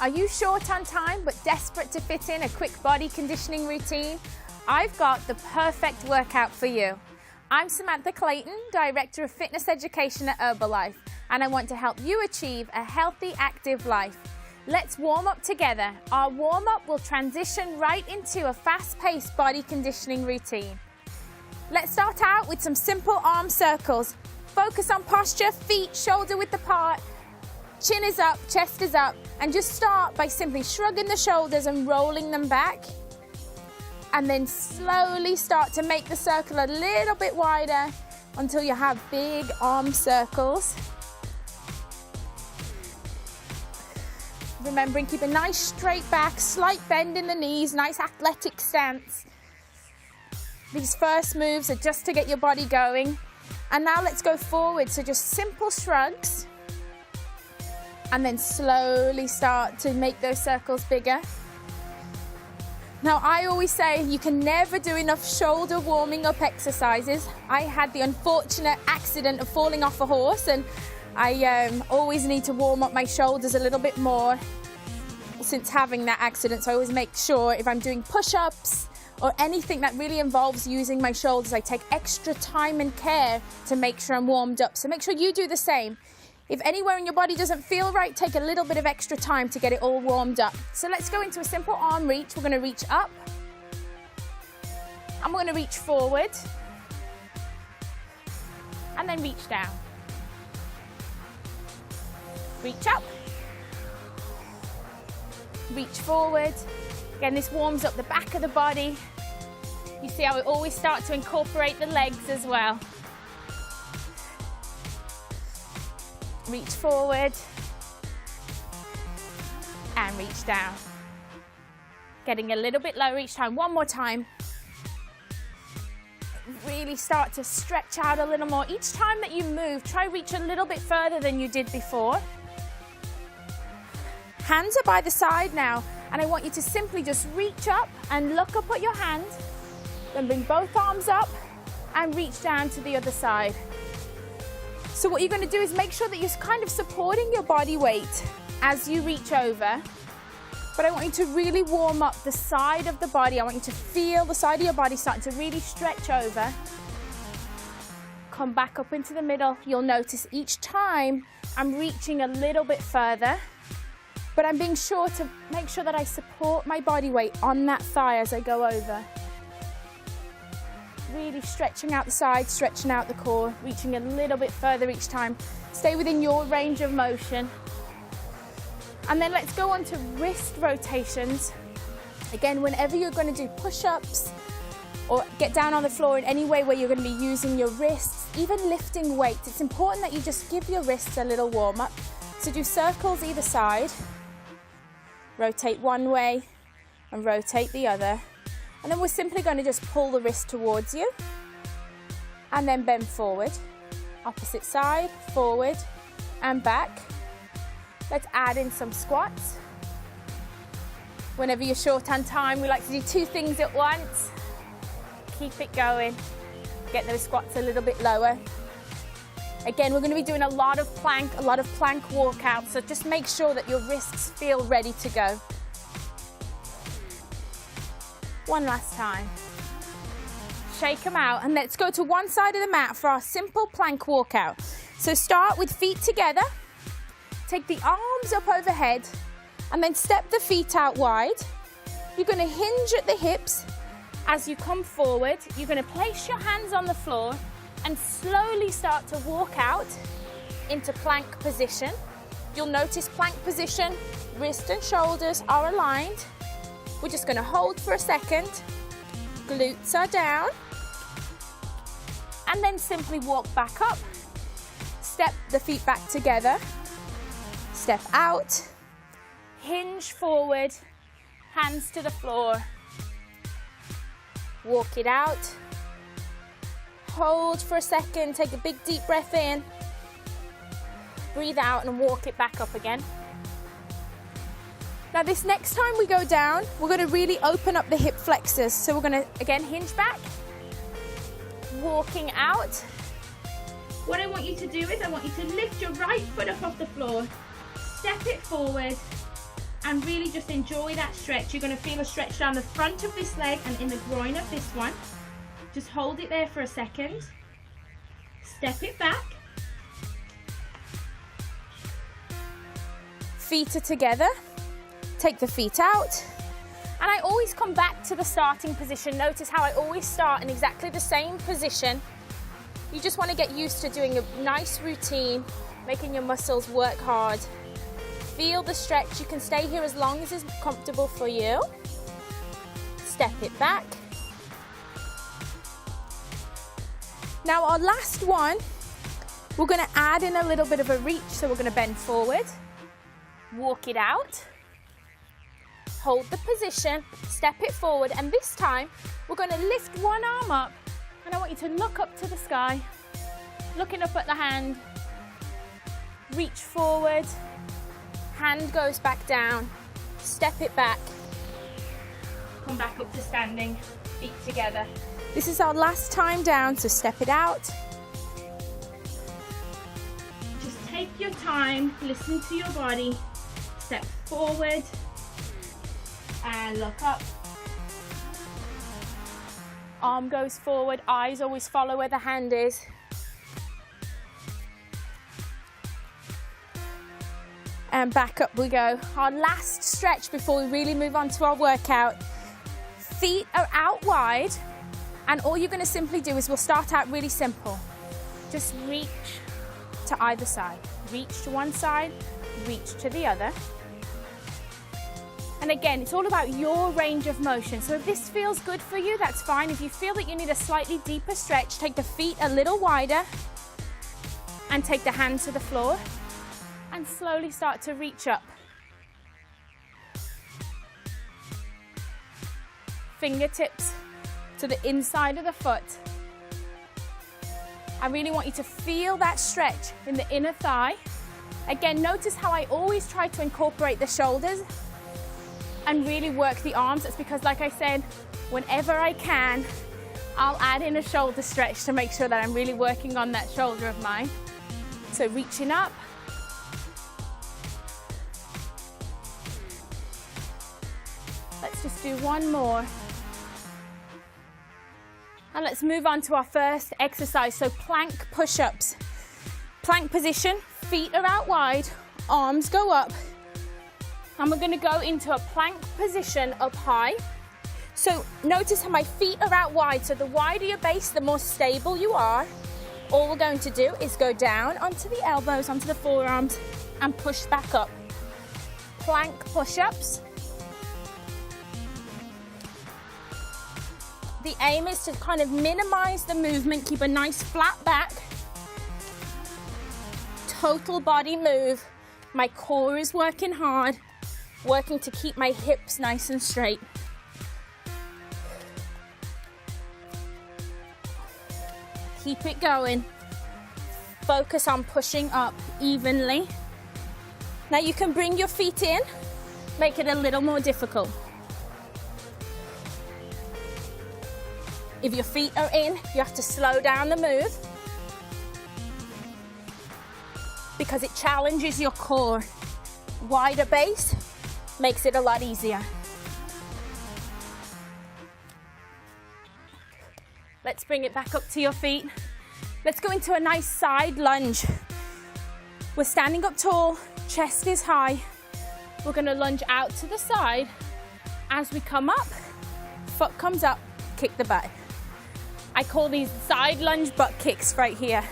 Are you short on time but desperate to fit in a quick body conditioning routine? I've got the perfect workout for you. I'm Samantha Clayton, Director of Fitness Education at Herbalife, and I want to help you achieve a healthy, active life. Let's warm up together. Our warm-up will transition right into a fast-paced body conditioning routine. Let's start out with some simple arm circles. Focus on posture, feet shoulder width apart, chin is up, chest is up, and just start by simply shrugging the shoulders and rolling them back. And then slowly start to make the circle a little bit wider until you have big arm circles. Remembering, keep a nice straight back, slight bend in the knees, nice athletic stance. These first moves are just to get your body going. And now let's go forward, so just simple shrugs. And then slowly start to make those circles bigger. Now, I always say you can never do enough shoulder warming up exercises. I had the unfortunate accident of falling off a horse, and I always need to warm up my shoulders a little bit more since having that accident. So I always make sure if I'm doing push-ups or anything that really involves using my shoulders, I take extra time and care to make sure I'm warmed up. So make sure you do the same. If anywhere in your body doesn't feel right, take a little bit of extra time to get it all warmed up. So let's go into a simple arm reach. We're going to reach up, and we're going to reach forward, and then reach down. Reach up, reach forward. Again, this warms up the back of the body. You see how we always start to incorporate the legs as well. Reach forward and reach down. Getting a little bit lower each time. One more time. Really start to stretch out a little more. Each time that you move, try reach a little bit further than you did before. Hands are by the side now, and I want you to simply just reach up and look up at your hand. Then bring both arms up and reach down to the other side. So what you're going to do is make sure that you're kind of supporting your body weight as you reach over. But I want you to really warm up the side of the body. I want you to feel the side of your body starting to really stretch over. Come back up into the middle. You'll notice each time I'm reaching a little bit further, but I'm being sure to make sure that I support my body weight on that thigh as I go over. Really stretching out the side, stretching out the core, reaching a little bit further each time. Stay within your range of motion. And then let's go on to wrist rotations. Again, whenever you're going to do push-ups or get down on the floor in any way where you're going to be using your wrists, even lifting weights, it's important that you just give your wrists a little warm-up. So do circles either side. Rotate one way and rotate the other. And then we're simply going to just pull the wrist towards you and then bend forward. Opposite side, forward and back. Let's add in some squats. Whenever you're short on time, we like to do two things at once. Keep it going. Get those squats a little bit lower. Again, we're going to be doing a lot of plank workouts, so just make sure that your wrists feel ready to go. One last time. Shake them out, and let's go to one side of the mat for our simple plank walkout. So start with feet together. Take the arms up overhead, and then step the feet out wide. You're going to hinge at the hips. As you come forward, you're going to place your hands on the floor and slowly start to walk out into plank position. You'll notice plank position, wrist and shoulders are aligned. We're just going to hold for a second. Glutes are down. And then simply walk back up. Step the feet back together. Step out. Hinge forward. Hands to the floor. Walk it out. Hold for a second. Take a big deep breath in. Breathe out and walk it back up again. Now this next time we go down, we're going to really open up the hip flexors. So we're going to, again, hinge back, walking out. What I want you to do is I want you to lift your right foot up off the floor, step it forward, and really just enjoy that stretch. You're going to feel a stretch down the front of this leg and in the groin of this one. Just hold it there for a second. Step it back. Feet are together. Take the feet out. And I always come back to the starting position. Notice how I always start in exactly the same position. You just want to get used to doing a nice routine, making your muscles work hard. Feel the stretch. You can stay here as long as it's comfortable for you. Step it back. Now our last one, we're going to add in a little bit of a reach. So we're going to bend forward, walk it out, hold the position, step it forward, and this time we're going to lift one arm up, and I want you to look up to the sky, looking up at the hand, reach forward, hand goes back down, step it back, come back up to standing, feet together. This is our last time down, so step it out. Just take your time, listen to your body, step forward and look up. Arm goes forward, eyes always follow where the hand is. And back up we go. Our last stretch before we really move on to our workout. Feet are out wide. And all you're going to simply do is we'll start out really simple. Just reach to either side. Reach to one side, reach to the other. And again, it's all about your range of motion. So if this feels good for you, that's fine. If you feel that you need a slightly deeper stretch, take the feet a little wider and take the hands to the floor and slowly start to reach up. Fingertips to the inside of the foot. I really want you to feel that stretch in the inner thigh. Again, notice how I always try to incorporate the shoulders and really work the arms. It's because, like I said, whenever I can, I'll add in a shoulder stretch to make sure that I'm really working on that shoulder of mine. So reaching up. Let's just do one more. And let's move on to our first exercise. So plank push-ups. Plank position, feet are out wide, arms go up. And we're going to go into a plank position up high. So notice how my feet are out wide. So the wider your base, the more stable you are. All we're going to do is go down onto the elbows, onto the forearms, and push back up. Plank push-ups. The aim is to kind of minimize the movement, keep a nice flat back. Total body move. My core is working hard, working to keep my hips nice and straight. Keep it going. Focus on pushing up evenly. Now you can bring your feet in, make it a little more difficult. If your feet are in, you have to slow down the move because it challenges your core. Wider base makes it a lot easier. Let's bring it back up to your feet. Let's go into a nice side lunge. We're standing up tall, chest is high. We're going to lunge out to the side. As we come up, foot comes up, kick the butt. I call these side lunge butt kicks right here.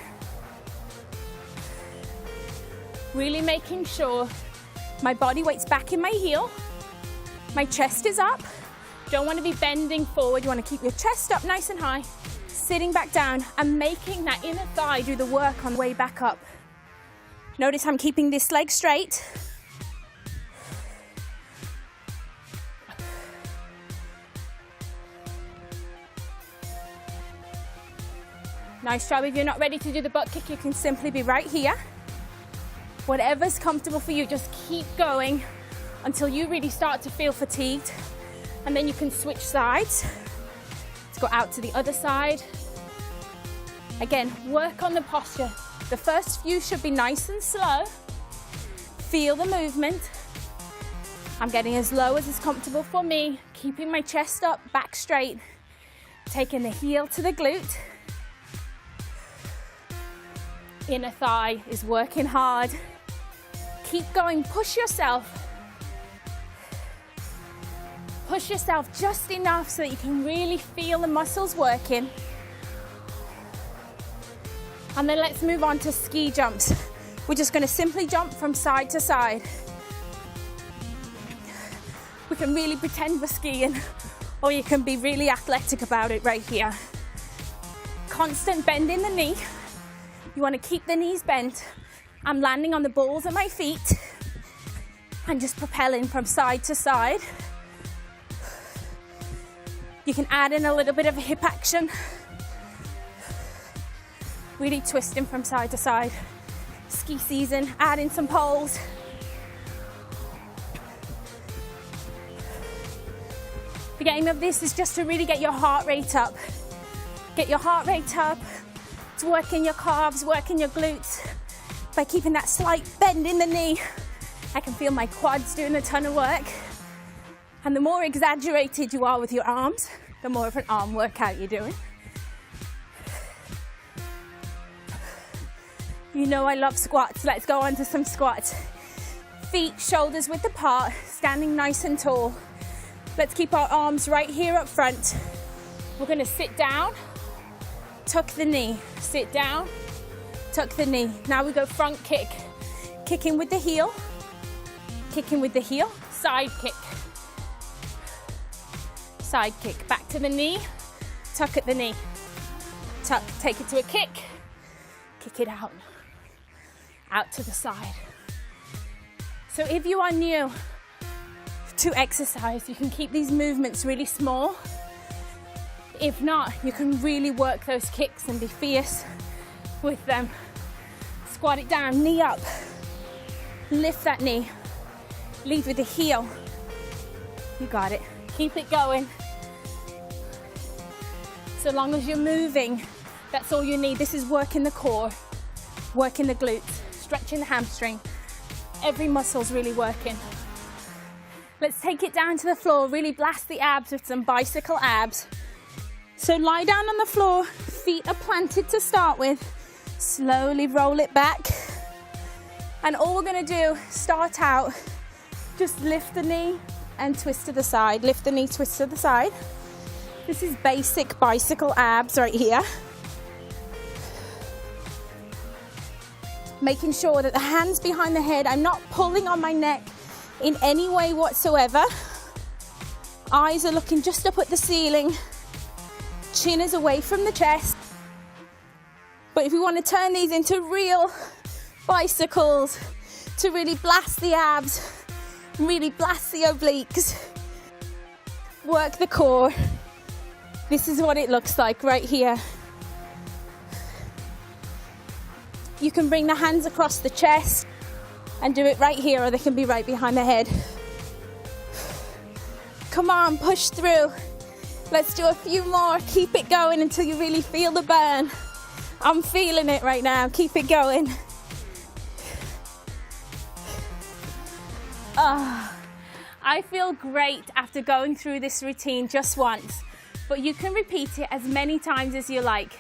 Really making sure my body weight's back in my heel, my chest is up. Don't want to be bending forward. You want to keep your chest up nice and high, sitting back down and making that inner thigh do the work on the way back up. Notice I'm keeping this leg straight. Nice job. If you're not ready to do the butt kick, you can simply be right here. Whatever's comfortable for you, just keep going until you really start to feel fatigued. And then you can switch sides to go out to the other side. Again, work on the posture. The first few should be nice and slow. Feel the movement. I'm getting as low as is comfortable for me, keeping my chest up, back straight, taking the heel to the glute. Inner thigh is working hard. Keep going, push yourself. Push yourself just enough so that you can really feel the muscles working. And then let's move on to ski jumps. We're just going to simply jump from side to side. We can really pretend we're skiing, or you can be really athletic about it right here. Constant bend in the knee. You want to keep the knees bent. I'm landing on the balls of my feet and just propelling from side to side. You can add in a little bit of a hip action. Really twisting from side to side. Ski season, add in some poles. The aim of this is just to really get your heart rate up. Get your heart rate up. It's working your calves, working your glutes. By keeping that slight bend in the knee, I can feel my quads doing a ton of work. And the more exaggerated you are with your arms, the more of an arm workout you're doing. You know I love squats. Let's go on to some squats. Feet, shoulders width apart, standing nice and tall. Let's keep our arms right here up front. We're going to sit down, tuck the knee, sit down, tuck the knee. Now we go front kick. Kicking with the heel, kicking with the heel, side kick. Side kick, back to the knee, tuck at the knee. Tuck, take it to a kick it out. Out to the side. So if you are new to exercise, you can keep these movements really small. If not, you can really work those kicks and be fierce with them. Squat it down, knee up. Lift that knee. Lead with the heel. You got it. Keep it going. So long as you're moving, that's all you need. This is working the core, working the glutes, stretching the hamstring. Every muscle's really working. Let's take it down to the floor. Really blast the abs with some bicycle abs. So lie down on the floor, feet are planted to start with. Slowly roll it back. And all we're gonna do, start out, just lift the knee and twist to the side. Lift the knee, twist to the side. This is basic bicycle abs right here. Making sure that the hands behind the head, I'm not pulling on my neck in any way whatsoever. Eyes are looking just up at the ceiling. Chin is away from the chest. But if we want to turn these into real bicycles, to really blast the abs, really blast the obliques, work the core, this is what it looks like right here. You can bring the hands across the chest and do it right here, or they can be right behind the head. Come on, push through. Let's do a few more. Keep it going until you really feel the burn. I'm feeling it right now. Keep it going. I feel great after going through this routine just once, but you can repeat it as many times as you like.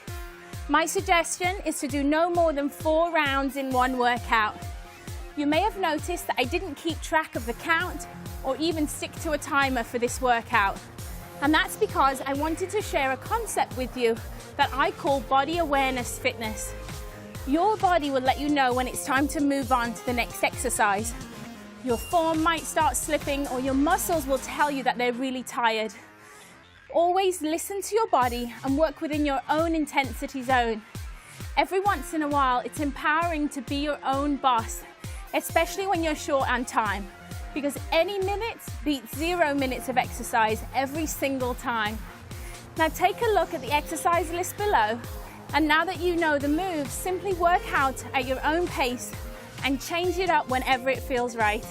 My suggestion is to do no more than 4 rounds in one workout. You may have noticed that I didn't keep track of the count or even stick to a timer for this workout. And that's because I wanted to share a concept with you that I call body awareness fitness. Your body will let you know when it's time to move on to the next exercise. Your form might start slipping, or your muscles will tell you that they're really tired. Always listen to your body and work within your own intensity zone. Every once in a while, it's empowering to be your own boss, especially when you're short on time, because any minutes beats 0 minutes of exercise every single time. Now take a look at the exercise list below, and now that you know the moves, simply work out at your own pace and change it up whenever it feels right.